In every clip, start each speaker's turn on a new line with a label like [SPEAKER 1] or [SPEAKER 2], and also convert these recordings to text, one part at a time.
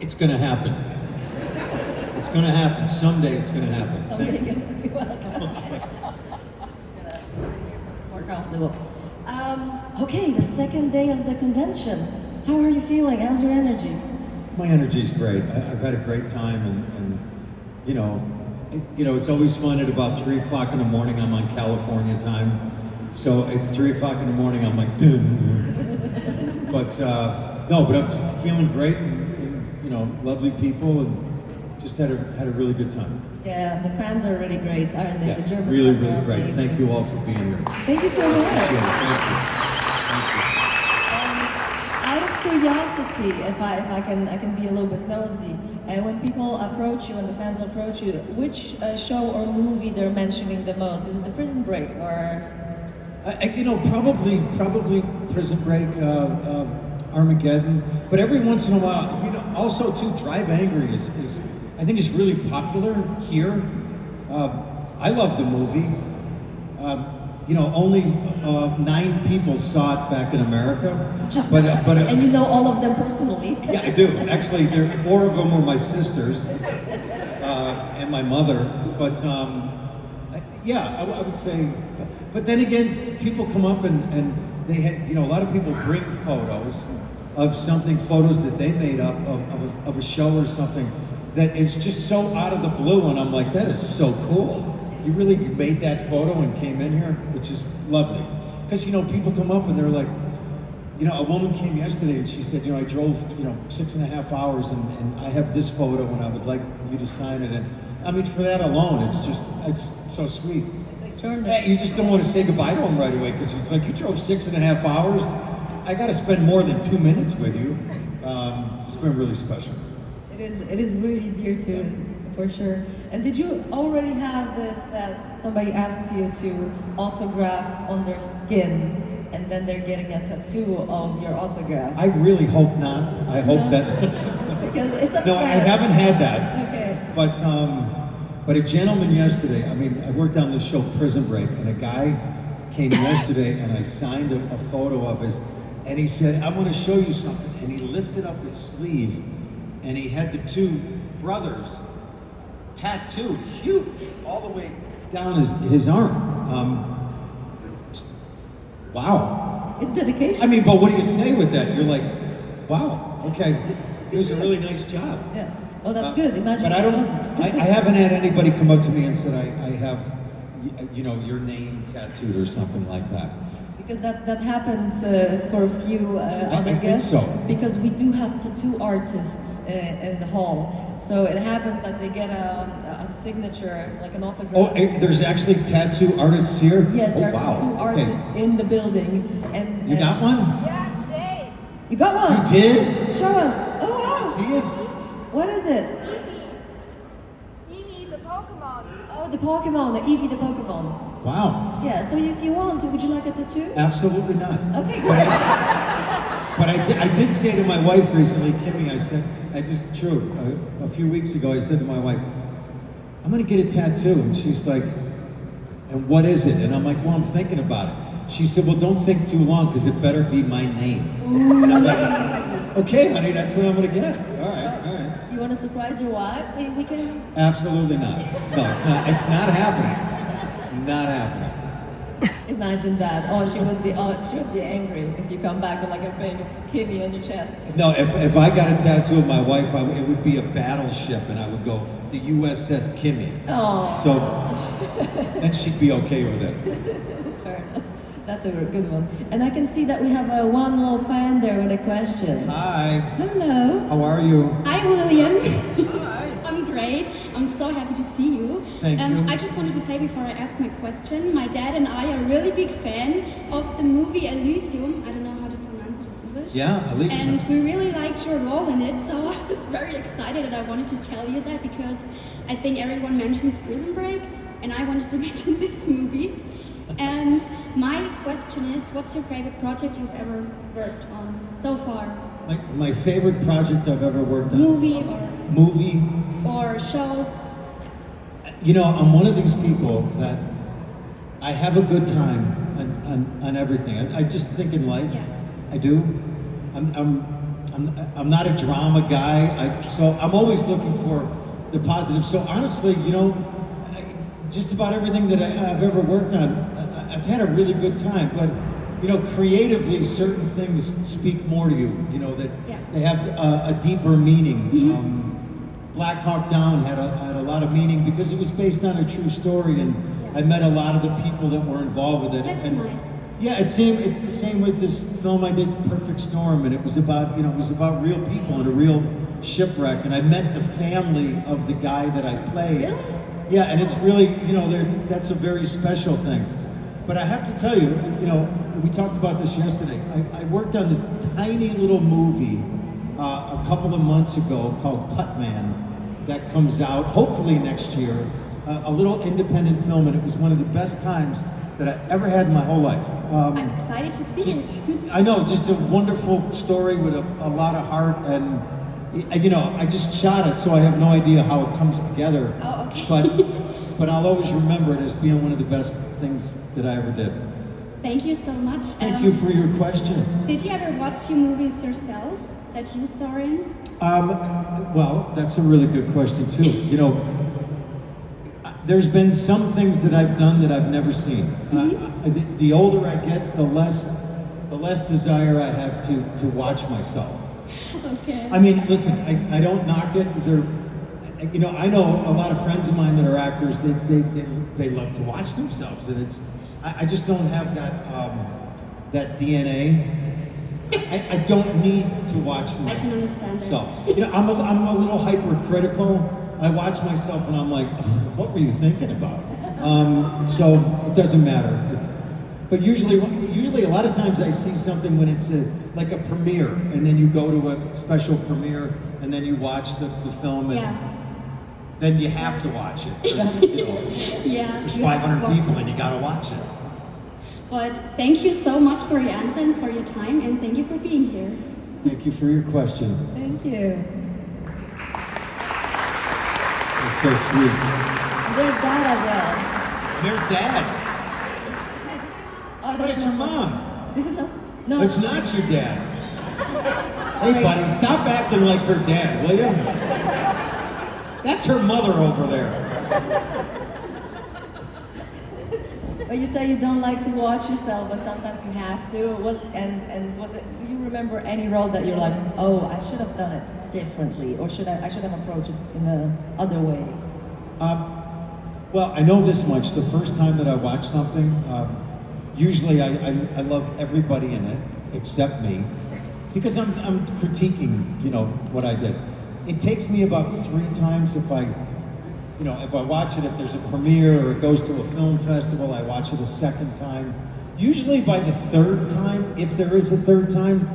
[SPEAKER 1] It's gonna happen. It's gonna happen. Someday it's gonna happen.
[SPEAKER 2] Okay,
[SPEAKER 1] Thank you.
[SPEAKER 2] good. You're welcome.
[SPEAKER 1] Okay.
[SPEAKER 2] Gonna hear something more comfortable. Okay, the second day of the convention. How are you feeling? How's your energy?
[SPEAKER 1] My energy's great. I've had a great time, and it's always fun at about 3 o'clock in the morning. I'm on California time, so at 3 o'clock in the morning, I'm like, duh. But I'm feeling great, and lovely people, and just had a really good time.
[SPEAKER 2] Yeah, the fans are really great, aren't they?
[SPEAKER 1] Yeah,
[SPEAKER 2] The German
[SPEAKER 1] really,
[SPEAKER 2] fans are
[SPEAKER 1] really great.
[SPEAKER 2] amazing.
[SPEAKER 1] Thank you all for being here.
[SPEAKER 2] Thank you so much.
[SPEAKER 1] Appreciate it. Thank you. Thank you.
[SPEAKER 2] Out of curiosity, if I can be a little bit nosy, when people approach you and the fans approach you, which show or movie they're mentioning the most? Is it the Prison Break or?
[SPEAKER 1] Probably Prison Break, Armageddon, but every once in a while, also too, Drive Angry is I think is really popular here. I love the movie. Only 9 people saw it back in America.
[SPEAKER 2] And you know all of them personally.
[SPEAKER 1] Yeah, I do. Actually, 4 of them were my sisters and my mother. But I would say. But then again, people come up and they had, a lot of people bring photos that they made up of a show or something that is just so out of the blue, and I'm like, that is so cool. You really made that photo and came in here, which is lovely. Because, people come up and they're like, a woman came yesterday and she said, I drove, 6.5 hours and I have this photo and I would like you to sign it. And I mean, for that alone, it's so sweet.
[SPEAKER 2] It's extraordinary.
[SPEAKER 1] You just don't want to say goodbye to them right away because it's like you drove 6.5 hours. I got to spend more than 2 minutes with you. It's been really special.
[SPEAKER 2] It is really dear to, for sure. And did you already have this that somebody asked you to autograph on their skin and then they're getting a tattoo of your autograph?
[SPEAKER 1] I really hope not. I hope that.
[SPEAKER 2] Because it's a
[SPEAKER 1] No, I haven't had that.
[SPEAKER 2] Okay.
[SPEAKER 1] But a gentleman yesterday, I worked on this show Prison Break, and a guy came yesterday and I signed a photo of his, and he said, I want to show you something. And he lifted up his sleeve and he had the 2 brothers tattooed, huge, all the way down his arm. Wow.
[SPEAKER 2] It's dedication.
[SPEAKER 1] But what do you say with that? You're like, wow, okay, it was a really nice job.
[SPEAKER 2] Yeah. Well, that's good. Imagine.
[SPEAKER 1] But I haven't had anybody come up to me and said I have, your name tattooed or something like that.
[SPEAKER 2] Because that happens for a few other
[SPEAKER 1] I think
[SPEAKER 2] guests.
[SPEAKER 1] so.
[SPEAKER 2] Because we do have tattoo artists in the hall, so it happens that they get a signature, like an autograph.
[SPEAKER 1] Oh, there's actually tattoo artists here?
[SPEAKER 2] Yes, there are
[SPEAKER 1] wow.
[SPEAKER 2] tattoo artists in the building. And
[SPEAKER 1] You got one?
[SPEAKER 3] Yeah, today.
[SPEAKER 2] You got one?
[SPEAKER 1] You did?
[SPEAKER 2] Show us. Oh wow.
[SPEAKER 1] See it?
[SPEAKER 2] What is it?
[SPEAKER 3] Eevee, the Pokemon.
[SPEAKER 2] Oh, the Pokemon, the Eevee, the Pokemon.
[SPEAKER 1] Wow.
[SPEAKER 2] Yeah. So if you want, would you like a tattoo?
[SPEAKER 1] Absolutely not.
[SPEAKER 2] Okay, great.
[SPEAKER 1] But I did say to my wife recently, Kimmy, I said, a few weeks ago, I said to my wife, I'm going to get a tattoo. And she's like, and what is it? And I'm like, well, I'm thinking about it. She said, well, don't think too long because it better be my name.
[SPEAKER 2] Ooh.
[SPEAKER 1] And I'm like, okay, honey, that's what I'm going to get. All right.
[SPEAKER 2] You want to surprise your wife? We can.
[SPEAKER 1] Absolutely not. No, it's not. It's not happening. It's not happening.
[SPEAKER 2] Imagine that. She would be angry if you come back with like a big Kimmy on your chest.
[SPEAKER 1] No, if I got a tattoo of my wife, it would be a battleship, and I would go the USS Kimmy.
[SPEAKER 2] Oh.
[SPEAKER 1] So then she'd be okay with it.
[SPEAKER 2] Fair enough. That's a good one. And I can see that we have one little fan there with a question.
[SPEAKER 1] Hi.
[SPEAKER 2] Hello.
[SPEAKER 1] How are you?
[SPEAKER 4] Hi, William.
[SPEAKER 1] Hi.
[SPEAKER 4] I'm great. I'm so happy to see you.
[SPEAKER 1] Thank you.
[SPEAKER 4] I just wanted to say before I ask my question, my dad and I are a really big fan of the movie Elysium. I don't know how to pronounce it in English.
[SPEAKER 1] Yeah, Alicia.
[SPEAKER 4] And we really liked your role in it, so I was very excited and I wanted to tell you that because I think everyone mentions Prison Break and I wanted to mention this movie. And my question is, what's your favorite project you've ever worked on so far?
[SPEAKER 1] My favorite project I've ever worked on.
[SPEAKER 4] Movie or shows?
[SPEAKER 1] I'm one of these people that I have a good time on everything. I just think in life,
[SPEAKER 4] Yeah.
[SPEAKER 1] I do. I'm I'm not a drama guy, so I'm always looking for the positive. So honestly, you know, just about everything that I've ever worked on, I've had a really good time. But you know, creatively, certain things speak more to you. You know that they have a deeper meaning. Black Hawk Down had a lot of meaning because it was based on a true story, and I met a lot of the people that were involved with it.
[SPEAKER 4] That's nice.
[SPEAKER 1] Yeah, it's the same with this film I did, Perfect Storm, and it was about real people and a real shipwreck, and I met the family of the guy that I played.
[SPEAKER 4] Really?
[SPEAKER 1] Yeah, and it's really, you know, that's a very special thing. But I have to tell you, you know, we talked about this yesterday. I worked on this tiny little movie a couple of months ago called Cut Man that comes out hopefully next year. A little independent film, and it was one of the best times that I ever had in my whole life.
[SPEAKER 4] I'm excited to see it.
[SPEAKER 1] I know, just a wonderful story with a lot of heart, and you know, I just shot it, so I have no idea how it comes together.
[SPEAKER 4] Oh, okay.
[SPEAKER 1] But I'll always remember it as being one of the best things that I ever did.
[SPEAKER 4] Thank you so much.
[SPEAKER 1] Thank you for your question.
[SPEAKER 4] Did you ever watch your movies yourself that you star in?
[SPEAKER 1] Well, that's a really good question too. You know, there's been some things that I've done that I've never seen. The older I get, the less desire I have to watch myself.
[SPEAKER 4] Okay.
[SPEAKER 1] I mean, listen, I don't knock it. You know, I know a lot of friends of mine that are actors. They love to watch themselves, and I just don't have that DNA. I don't need to watch myself.
[SPEAKER 4] I can understand that.
[SPEAKER 1] So, you know, I'm a little hypercritical. I watch myself and I'm like, what were you thinking about? So it doesn't matter. But usually a lot of times I see something when it's like a premiere, and then you go to a special premiere, and then you watch the film, and then you have to watch it. You know, there's 500 people, and you gotta watch it.
[SPEAKER 4] But thank you so much for your answer and for your time, and thank you for being here.
[SPEAKER 1] Thank you for your question.
[SPEAKER 2] Thank you.
[SPEAKER 1] It's so sweet.
[SPEAKER 2] There's Dad as well.
[SPEAKER 1] There's Dad.
[SPEAKER 2] Oh,
[SPEAKER 1] But it's your mom.
[SPEAKER 2] This is no.
[SPEAKER 1] It's not your dad.
[SPEAKER 2] Sorry.
[SPEAKER 1] Hey, buddy, stop acting like her dad, will you? That's her mother over there.
[SPEAKER 2] But you say you don't like to watch yourself, but sometimes you have to. And was it? Do you remember any role that you're like, oh, I should have done it differently, or I should have approached it in a other way?
[SPEAKER 1] Well, I know this much. The first time that I watch something, usually I love everybody in it except me, because I'm critiquing, you know, what I did. It takes me about 3 times if I watch it, if there's a premiere or it goes to a film festival, I watch it a second time. Usually by the 3rd time, if there is a 3rd time,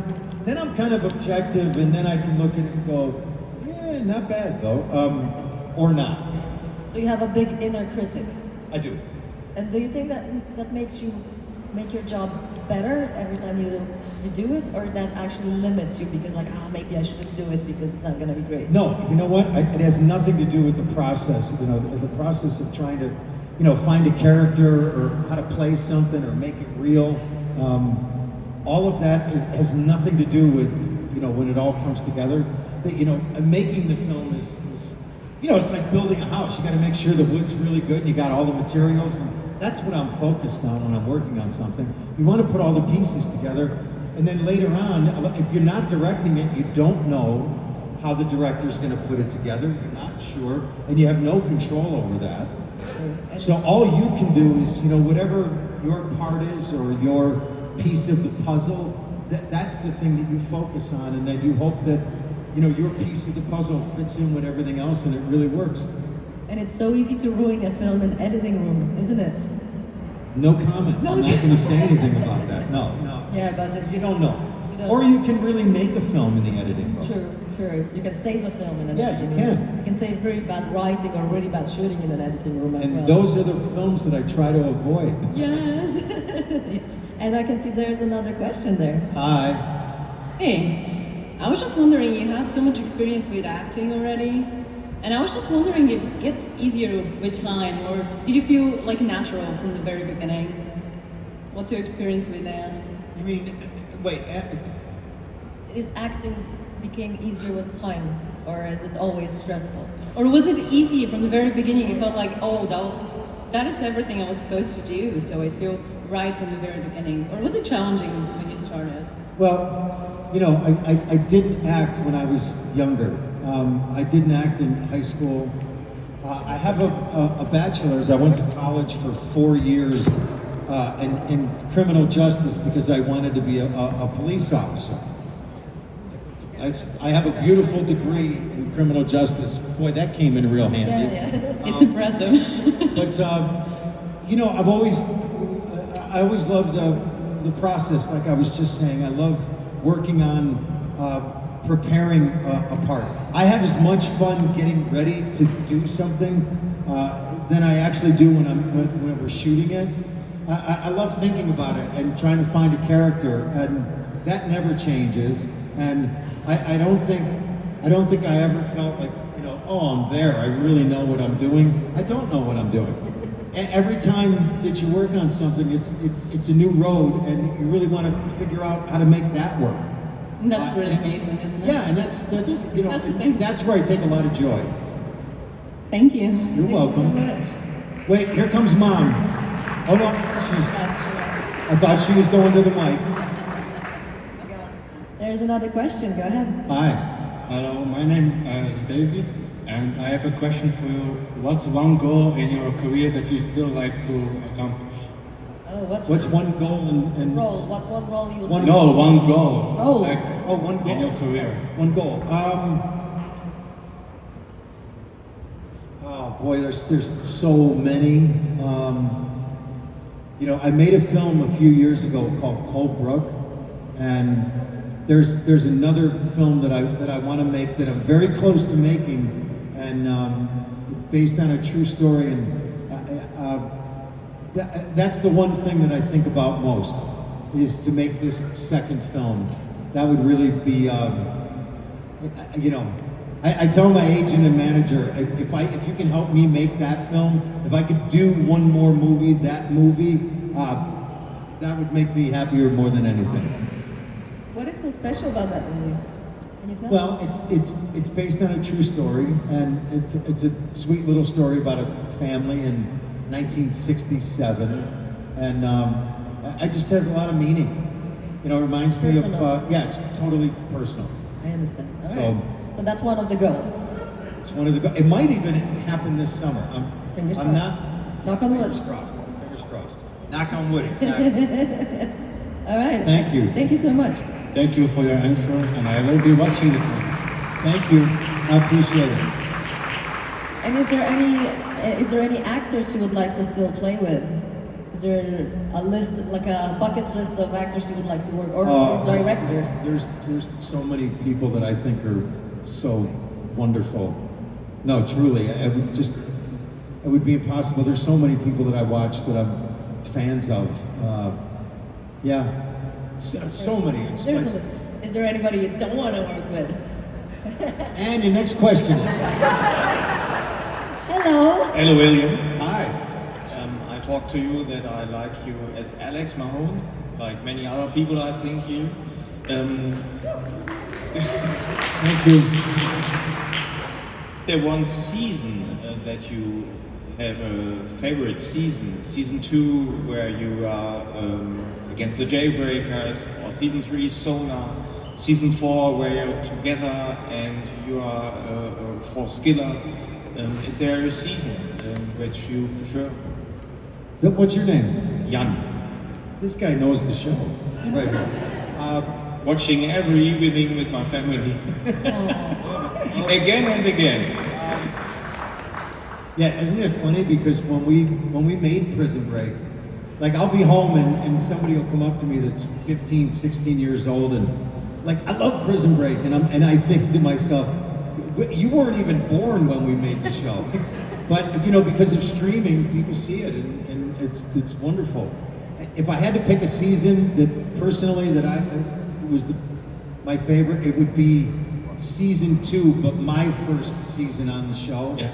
[SPEAKER 1] then I'm kind of objective, and then I can look at it and go, yeah, not bad though, or not.
[SPEAKER 2] So you have a big inner critic.
[SPEAKER 1] I do.
[SPEAKER 2] And do you think that makes you make your job better every time you do it, or that actually limits you because like, maybe I shouldn't do it because it's not going to be great?
[SPEAKER 1] No, you know what? It has nothing to do with the process. You know, the process of trying to, you know, find a character or how to play something or make it real. All of that has nothing to do with, you know, when it all comes together. That, you know, making the film is you know, it's like building a house. You got to make sure the wood's really good and you got all the materials, and that's what I'm focused on when I'm working on something. You want to put all the pieces together, and then later on, if you're not directing it, you don't know how the director's going to put it together. You're not sure, and you have no control over that. So all you can do is, you know, whatever your part is or your piece of the puzzle, that's the thing that you focus on, and then you hope that, you know, your piece of the puzzle fits in with everything else and it really works.
[SPEAKER 2] And it's so easy to ruin a film in the editing room, isn't it?
[SPEAKER 1] No comment. I'm not going to say anything about that. No.
[SPEAKER 2] Yeah, but it's...
[SPEAKER 1] You don't know. Or you can really make a film in the editing room.
[SPEAKER 2] True. You can save a film in an editing room.
[SPEAKER 1] Yeah, you can.
[SPEAKER 2] You can save very bad writing or really bad shooting in an editing room as well.
[SPEAKER 1] And those are the films that I try to avoid.
[SPEAKER 2] Yes. And I can see there's another question there.
[SPEAKER 1] Hi.
[SPEAKER 5] Hey, I was just wondering, you have so much experience with acting already, and I was just wondering if it gets easier with time, or did you feel like natural from the very beginning? What's your experience with that?
[SPEAKER 1] You mean, wait,
[SPEAKER 2] Is acting became easier with time, or is it always stressful?
[SPEAKER 5] Or was it easy from the very beginning? You felt like, oh, that is everything I was supposed to do, so I feel right from the very beginning. Or was it challenging when you started?
[SPEAKER 1] Well, you know, I didn't act when I was younger. I didn't act in high school. I have a bachelor's. I went to college for 4 years in criminal justice because I wanted to be a police officer. I have a beautiful degree in criminal justice. Boy, that came in real handy.
[SPEAKER 2] Yeah.
[SPEAKER 5] It's impressive.
[SPEAKER 1] But you know, I always loved the process. Like I was just saying, I love working on preparing a part. I have as much fun getting ready to do something than I actually do when we're shooting it. I love thinking about it and trying to find a character, and that never changes. And I don't think I ever felt like, you know, oh, I'm there. I really know what I'm doing. I don't know what I'm doing. Every time that you work on something, it's a new road, and you really want to figure out how to make that work.
[SPEAKER 5] And that's really amazing, isn't it?
[SPEAKER 1] Yeah, and that's you know,
[SPEAKER 5] That's the thing.
[SPEAKER 1] that's where I take a lot of joy.
[SPEAKER 5] Thank you.
[SPEAKER 1] You're welcome.
[SPEAKER 2] Thank you so much.
[SPEAKER 1] Wait, here comes Mom. Oh no, I thought she was going to the mic.
[SPEAKER 2] There's another question. Go ahead.
[SPEAKER 1] Hi.
[SPEAKER 6] Hello, my name is Davey, and I have a question for you. What's one goal in your career that you still like to accomplish?
[SPEAKER 2] Oh, what's
[SPEAKER 1] one goal in
[SPEAKER 2] role? What's one role you would
[SPEAKER 1] One-
[SPEAKER 2] like?
[SPEAKER 6] No, one goal.
[SPEAKER 2] Oh.
[SPEAKER 6] Like
[SPEAKER 1] one goal
[SPEAKER 6] in your career.
[SPEAKER 1] One goal. Oh boy, there's so many. You know, I made a film a few years ago called Cold Brook, and there's another film that I want to make that I'm very close to making, and based on a true story. And that's the one thing that I think about most, is to make this second film. That would really be, you know, I tell my agent and manager, if you can help me make that film, if I could do one more movie, that would make me happier more than anything.
[SPEAKER 2] What is so special about that movie? Can you tell?
[SPEAKER 1] Well, it's based on a true story, and it's a sweet little story about a family in 1967, and it just has a lot of meaning. You know, it reminds me of
[SPEAKER 2] Personal.
[SPEAKER 1] yeah, it's totally personal.
[SPEAKER 2] I understand. All
[SPEAKER 1] So-
[SPEAKER 2] right. So that's one of the goals.
[SPEAKER 1] It's one of the. It might even happen this summer.
[SPEAKER 2] Fingers
[SPEAKER 1] I'm
[SPEAKER 2] crossed.
[SPEAKER 1] not.
[SPEAKER 2] Knock on wood.
[SPEAKER 1] Fingers crossed. Fingers crossed. Knock on wood. Exactly.
[SPEAKER 2] All right.
[SPEAKER 1] Thank you.
[SPEAKER 2] Thank you so much.
[SPEAKER 6] Thank you for your answer, and I will be watching this movie.
[SPEAKER 1] Thank you. I appreciate it.
[SPEAKER 2] And is there any actors you would like to still play with? Is there a list, like a bucket list of actors you would like to work, or directors?
[SPEAKER 1] There's so many people that I think are so wonderful. No, truly, it would be impossible. There's so many people that I watch that I'm fans of. Yeah, so many. It's
[SPEAKER 2] There's a
[SPEAKER 1] like,
[SPEAKER 2] list. Is there anybody you don't want to work with?
[SPEAKER 1] and your next question is,
[SPEAKER 2] Hello.
[SPEAKER 7] Hello, William.
[SPEAKER 1] hi.
[SPEAKER 7] I talked to you that I like you as Alex Mahone, like many other people I think here.
[SPEAKER 1] Thank you.
[SPEAKER 7] The one season that you have a favorite season, season 2, where you are against the Jailbreakers, or season 3, Sona, season 4, where you're together and you are for Skiller. Is there a season which you prefer?
[SPEAKER 1] What's your name?
[SPEAKER 7] Jan.
[SPEAKER 1] This guy knows the show. Right here.
[SPEAKER 7] Watching every evening with my family. Again and again.
[SPEAKER 1] Yeah, isn't it funny? Because when we made Prison Break, like I'll be home and somebody will come up to me that's 15, 16 years old and like, I love Prison Break, and I think to myself, you weren't even born when we made the show. But you know, because of streaming, people see it, and it's wonderful. If I had to pick a season that personally was my favorite, it would be season 2, but my first season on the show.
[SPEAKER 7] Yeah.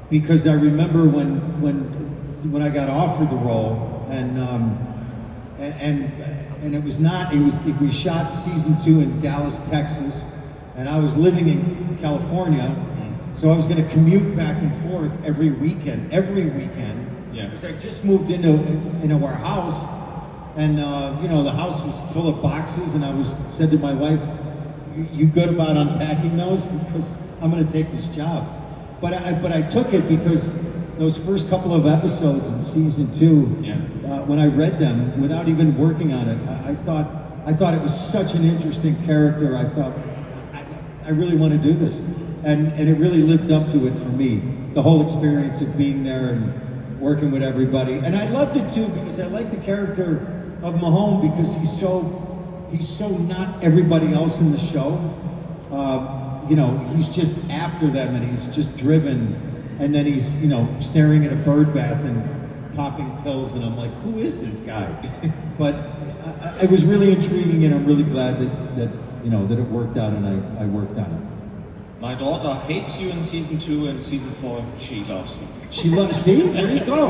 [SPEAKER 1] Because I remember when I got offered the role, and and it was not. It was. We shot season 2 in Dallas, Texas, and I was living in California, so I was going to commute back and forth every weekend.
[SPEAKER 7] Yeah.
[SPEAKER 1] Because I just moved into our house, and you know, the house was full of boxes, and I said to my wife, "You good about unpacking those? Because I'm going to take this job." But I took it because those first couple of episodes in season 2, when I read them without even working on it, I thought it was such an interesting character. I thought I really want to do this, and it really lived up to it for me. The whole experience of being there and working with everybody, and I loved it too because I like the character of Mahone because he's so not everybody else in the show. You know, he's just after them, and he's just driven, and then he's, you know, staring at a bird bath and popping pills, and I'm like, who is this guy? But it was really intriguing, and I'm really glad that you know that it worked out, and I worked on it.
[SPEAKER 7] My daughter hates you in season 2, and season 4 she loves you.
[SPEAKER 1] She loves. See, there you go.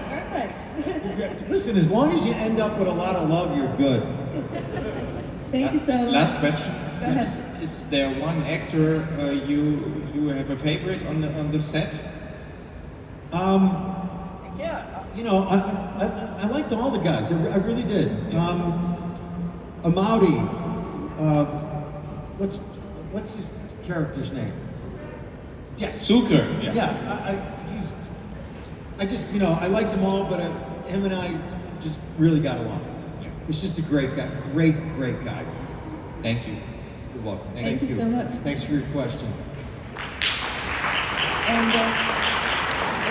[SPEAKER 2] Perfect.
[SPEAKER 1] Listen, as long as you end up with a lot of love, you're good.
[SPEAKER 2] Thank you so much.
[SPEAKER 7] Last question.
[SPEAKER 2] Go ahead.
[SPEAKER 7] Is there one actor you have a favorite on the set?
[SPEAKER 1] Yeah, you know, I liked all the guys. I really did. Amaury, what's his character's name? Yes,
[SPEAKER 7] Zucker.
[SPEAKER 1] yeah. I just, you know, I liked them all, but him and I just really got along.
[SPEAKER 7] Yeah.
[SPEAKER 1] He's just a great guy, great guy.
[SPEAKER 7] Thank you.
[SPEAKER 1] You're welcome.
[SPEAKER 2] Thank you so much.
[SPEAKER 1] Thanks for your question.
[SPEAKER 2] And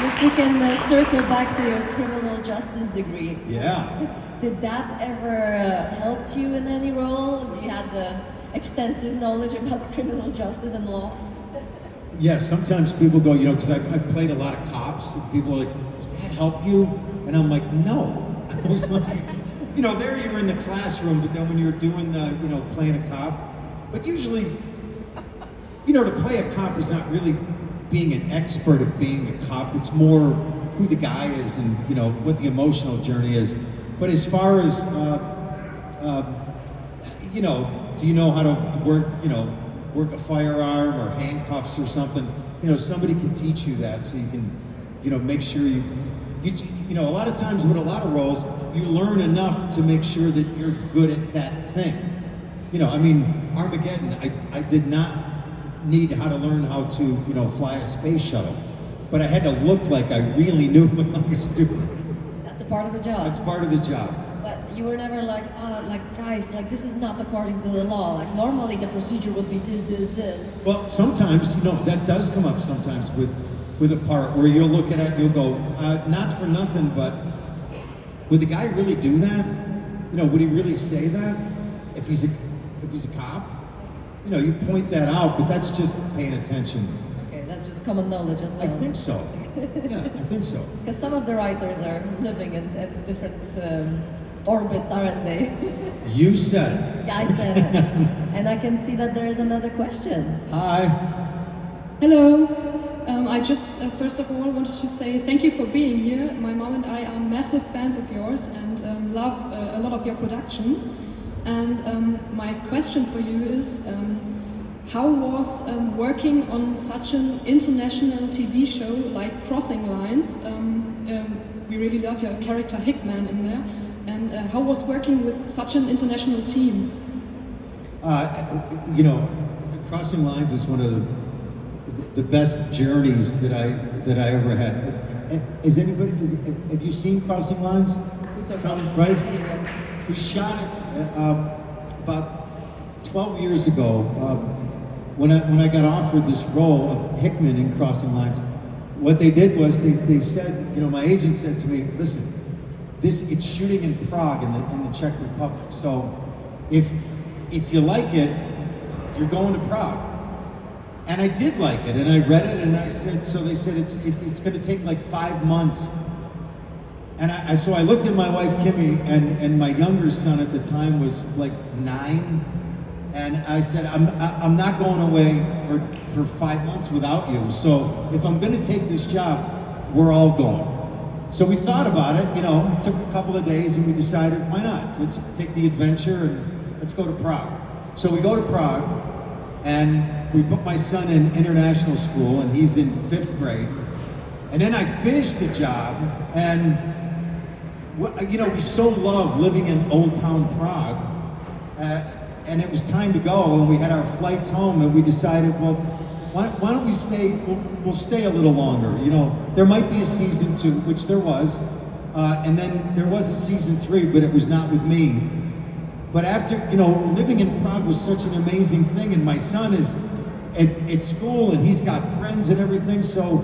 [SPEAKER 2] if we can circle back to your criminal justice degree.
[SPEAKER 1] Yeah.
[SPEAKER 2] Did that ever help you in any role? You had the extensive knowledge about criminal justice and law.
[SPEAKER 1] Yeah, sometimes people go, you know, because I've played a lot of cops, and people are like, does that help you? And I'm like, no. I was like, you know, there you're in the classroom, but then when you're doing the, you know, playing a cop, but usually, you know, to play a cop is not really being an expert at being a cop. It's more who the guy is and, you know, what the emotional journey is. But as far as, you know, do you know how to work a firearm or handcuffs or something? You know, somebody can teach you that, so you can, you know, make sure you know, a lot of times with a lot of roles, you learn enough to make sure that you're good at that thing. You know, I mean, Armageddon, I did not need how to learn how to, you know, fly a space shuttle, but I had to look like I really knew what I was doing.
[SPEAKER 2] That's a part of the job.
[SPEAKER 1] That's part of the job.
[SPEAKER 2] But you were never like, guys, like this is not according to the law. Like normally the procedure would be this.
[SPEAKER 1] Well, sometimes, you know, that does come up sometimes with a part where you'll look at it and you'll go, not for nothing, but would the guy really do that? You know, would he really say that if he's a cop? You know, you point that out, but that's just paying attention.
[SPEAKER 2] Okay, that's just common knowledge as well.
[SPEAKER 1] I think so. Yeah, I think so.
[SPEAKER 2] Because some of the writers are living in different orbits, aren't they?
[SPEAKER 1] You said it.
[SPEAKER 2] Yeah, I said it. And I can see that there is another question.
[SPEAKER 1] Hi.
[SPEAKER 8] Hello. I just, first of all, wanted to say thank you for being here. My mom and I are massive fans of yours and love a lot of your productions. And my question for you is, how was working on such an international TV show like Crossing Lines? We really love your character Hickman in there. And how was working with such an international team?
[SPEAKER 1] You know, Crossing Lines is one of the best journeys that I ever had. Is anybody? Have you seen Crossing Lines?
[SPEAKER 2] We saw
[SPEAKER 1] Some, right?
[SPEAKER 2] video.
[SPEAKER 1] We shot it about 12 years ago when I got offered this role of Hickman in Crossing Lines. What they did was they said, you know, my agent said to me, listen, it's shooting in Prague in the Czech Republic. So if you like it, you're going to Prague. And I did like it, and I read it, and I said, so they said it's going to take like 5 months. And so I looked at my wife Kimmy, and my younger son at the time was like 9, and I said, I'm not going away for 5 months without you. So if I'm going to take this job, we're all going. So we thought about it, you know, took a couple of days and we decided, why not? Let's take the adventure and let's go to Prague. So we go to Prague and we put my son in international school and he's in 5th grade. And then I finished the job and, you know, we so love living in Old Town Prague. And it was time to go and we had our flights home and we decided, well, why don't we stay, we'll stay a little longer. You know, there might be a season 2, which there was, and then there was a season 3, but it was not with me. But after, you know, living in Prague was such an amazing thing, and my son is at school and he's got friends and everything, so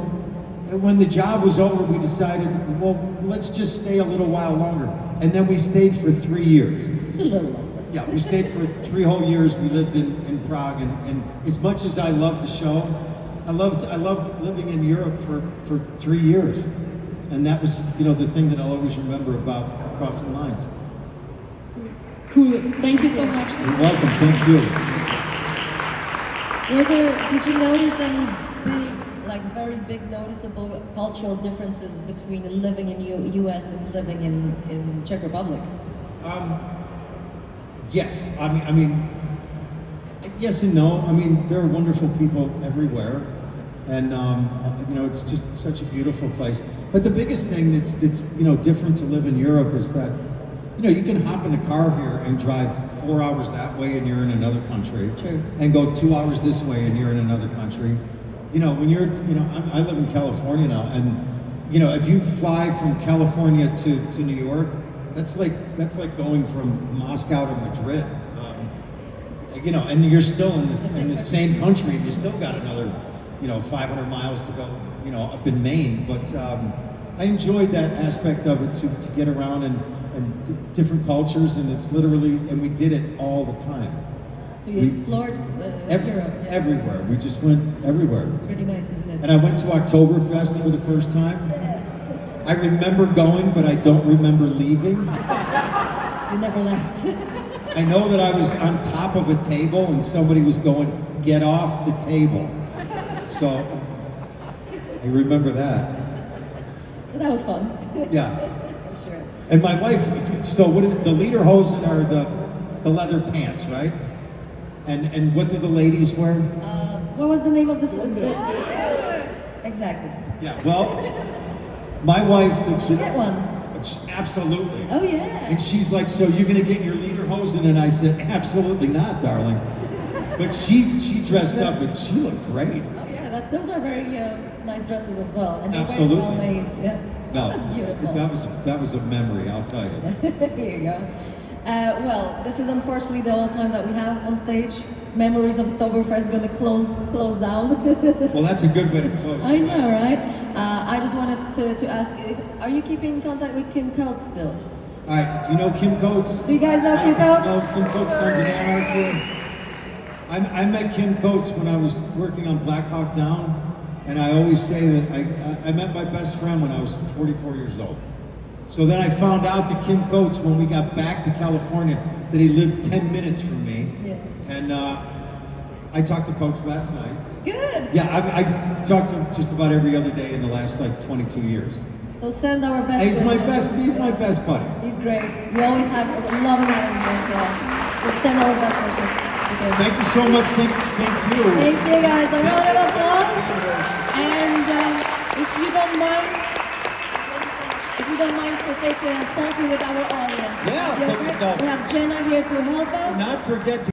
[SPEAKER 1] when the job was over, we decided, well, let's just stay a little while longer. And then we stayed for 3 years.
[SPEAKER 2] It's a little longer.
[SPEAKER 1] Yeah, we stayed for 3 whole years. We lived in Prague, and as much as I loved the show, I loved living in Europe for 3 years, and that was, you know, the thing that I'll always remember about Crossing Lines.
[SPEAKER 8] Cool. Thank you so much.
[SPEAKER 1] You're welcome. Thank you.
[SPEAKER 2] Did you notice any big, like very big noticeable cultural differences between living in U.S. and living in Czech Republic?
[SPEAKER 1] Yes, I mean, yes and no. I mean, there are wonderful people everywhere, and you know, it's just such a beautiful place. But the biggest thing that's you know different to live in Europe is that, you know, you can hop in a car here and drive 4 hours that way and you're in another country.
[SPEAKER 2] True.
[SPEAKER 1] And go 2 hours this way and you're in another country. You know, when you're, you know, I live in California now, and you know, if you fly from California to New York, that's like going from Moscow to Madrid. You know, and you're still in the same country, and you still got another, you know, 500 miles to go, you know, up in Maine. But I enjoyed that aspect of it to get around and different cultures, and it's literally, and we did it all the time.
[SPEAKER 2] So you explored Europe? Yeah.
[SPEAKER 1] Everywhere. We just went everywhere.
[SPEAKER 2] It's pretty nice, isn't it?
[SPEAKER 1] And I went to Oktoberfest for the first time. I remember going, but I don't remember leaving.
[SPEAKER 2] You never left.
[SPEAKER 1] I know that I was on top of a table and somebody was going, "Get off the table." So I remember that.
[SPEAKER 2] So that was fun.
[SPEAKER 1] Yeah.
[SPEAKER 2] For sure.
[SPEAKER 1] And my wife, so what is the lederhosen are the leather pants, right? And what do the ladies wear?
[SPEAKER 2] What was the name of this? Exactly.
[SPEAKER 1] Yeah, well, my wife
[SPEAKER 2] Did she get one?
[SPEAKER 1] absolutely.
[SPEAKER 2] Oh yeah.
[SPEAKER 1] And she's like, "So you're gonna get your lederhosen?" And I said, "Absolutely not, darling." But she dressed up and she looked great.
[SPEAKER 2] Oh yeah, those are very nice dresses as well, and they're
[SPEAKER 1] Absolutely.
[SPEAKER 2] very well made. Yeah.
[SPEAKER 1] No,
[SPEAKER 2] That's beautiful.
[SPEAKER 1] That was a memory, I'll tell you.
[SPEAKER 2] Here you go. Well, this is unfortunately the only time that we have on stage. Memories of Oktoberfest going to close down.
[SPEAKER 1] Well, that's a good way to close.
[SPEAKER 2] I know, right? I just wanted to ask, are you keeping in contact with Kim Coates still?
[SPEAKER 1] All right, do you know Kim Coates?
[SPEAKER 2] Do you guys know Kim Coates?
[SPEAKER 1] No, Kim Coates, Sons of Anarchy. I met Kim Coates when I was working on Black Hawk Down, and I always say that I met my best friend when I was 44 years old. So then I found out that Kim Coates, when we got back to California, that he lived 10 minutes from me.
[SPEAKER 2] Yeah.
[SPEAKER 1] And I talked to Coates last night.
[SPEAKER 2] Good.
[SPEAKER 1] Yeah, I've talked to him just about every other day in the last like 22 years.
[SPEAKER 2] So send our best
[SPEAKER 1] He's my
[SPEAKER 2] wishes.
[SPEAKER 1] he's my best buddy.
[SPEAKER 2] He's great. We always love having him, so just send our best wishes to him.
[SPEAKER 1] Thank you so much. Thank you.
[SPEAKER 2] Thank you guys. A round of applause. And if you don't mind to take a selfie with our audience.
[SPEAKER 1] Yeah,
[SPEAKER 2] You're
[SPEAKER 1] take a
[SPEAKER 2] right.
[SPEAKER 1] selfie.
[SPEAKER 2] We have Jenna here to help us.
[SPEAKER 1] Not forget to